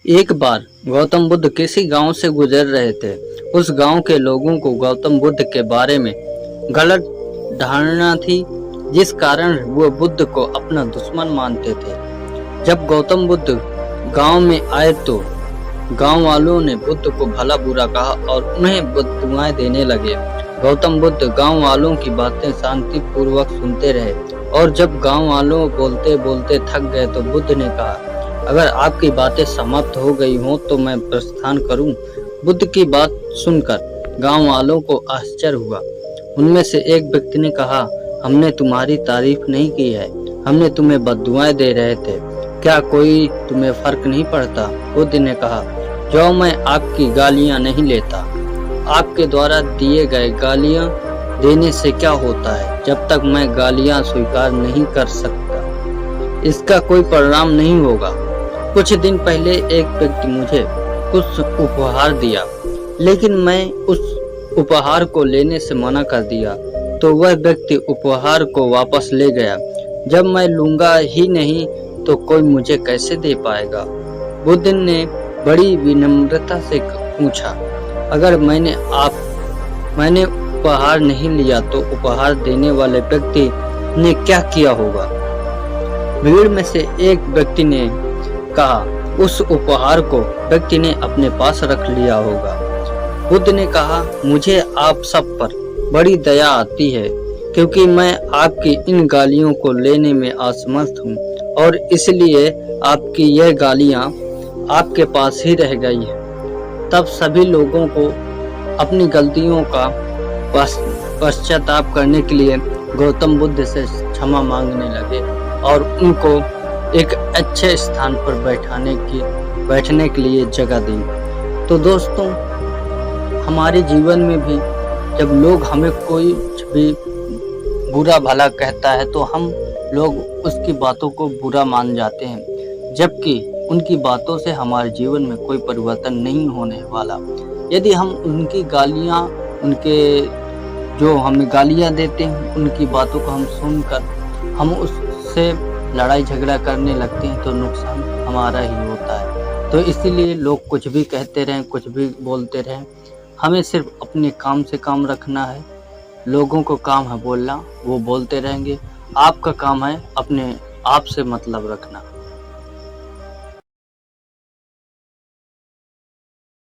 एक बार गौतम बुद्ध किसी गांव से गुजर रहे थे। उस गांव के लोगों को गौतम बुद्ध के बारे में गलत धारणा थी, जिस कारण वो बुद्ध को अपना दुश्मन मानते थे। जब गौतम बुद्ध गांव में आए तो गांव वालों ने बुद्ध को भला बुरा कहा और उन्हें बददुआएं देने लगे। गौतम बुद्ध गांव वालों की बातें शांतिपूर्वक सुनते रहे और जब गांव वालों बोलते बोलते थक गए तो बुद्ध ने कहा, अगर आपकी बातें समाप्त हो गई हों तो मैं प्रस्थान करूं। बुद्ध की बात सुनकर गांव वालों को आश्चर्य हुआ। उनमें से एक व्यक्ति ने कहा, हमने तुम्हारी तारीफ नहीं की है, हमने तुम्हें बद्दुआएं दे रहे थे, क्या कोई तुम्हें फर्क नहीं पड़ता? बुद्ध ने कहा, जो मैं आपकी गालियां नहीं लेता, आपके द्वारा दिए गए गालियां देने से क्या होता है? जब तक मैं गालियां स्वीकार नहीं कर सकता, इसका कोई परिणाम नहीं होगा। कुछ दिन पहले एक व्यक्ति मुझे कुछ उपहार दिया, लेकिन मैं उस उपहार को लेने से मना कर दिया, तो वह व्यक्ति उपहार को वापस ले गया। जब मैं लूंगा ही नहीं तो कोई मुझे कैसे दे पाएगा? बुद्ध ने बड़ी विनम्रता से पूछा, अगर मैंने उपहार नहीं लिया तो उपहार देने वाले व्यक्ति ने क्या किया होगा? भीड़ में से एक व्यक्ति ने कहा, उस उपहार को व्यक्ति ने अपने पास रख लिया होगा। बुद्ध ने कहा, मुझे आप सब पर बड़ी दया आती है, क्योंकि मैं आपकी इन गालियों को लेने में असमर्थ हूँ और इसलिए आपकी यह गालियाँ आपके पास ही रह गई है। तब सभी लोगों को अपनी गलतियों का पश्चाताप करने के लिए गौतम बुद्ध से क्षमा मांगने लगे और उनको एक अच्छे स्थान पर बैठने के लिए जगह दी। तो दोस्तों, हमारे जीवन में भी जब लोग हमें कोई भी बुरा भला कहता है तो हम लोग उसकी बातों को बुरा मान जाते हैं, जबकि उनकी बातों से हमारे जीवन में कोई परिवर्तन नहीं होने वाला। यदि हम उनकी गालियाँ, उनके जो हमें गालियाँ देते हैं, उनकी बातों को हम सुनकर हम उससे लड़ाई झगड़ा करने लगते हैं तो नुकसान हमारा ही होता है। तो इसीलिए लोग कुछ भी कहते रहें, कुछ भी बोलते रहें, हमें सिर्फ अपने काम से काम रखना है। लोगों को काम है बोलना, वो बोलते रहेंगे। आपका काम है अपने आप से मतलब रखना।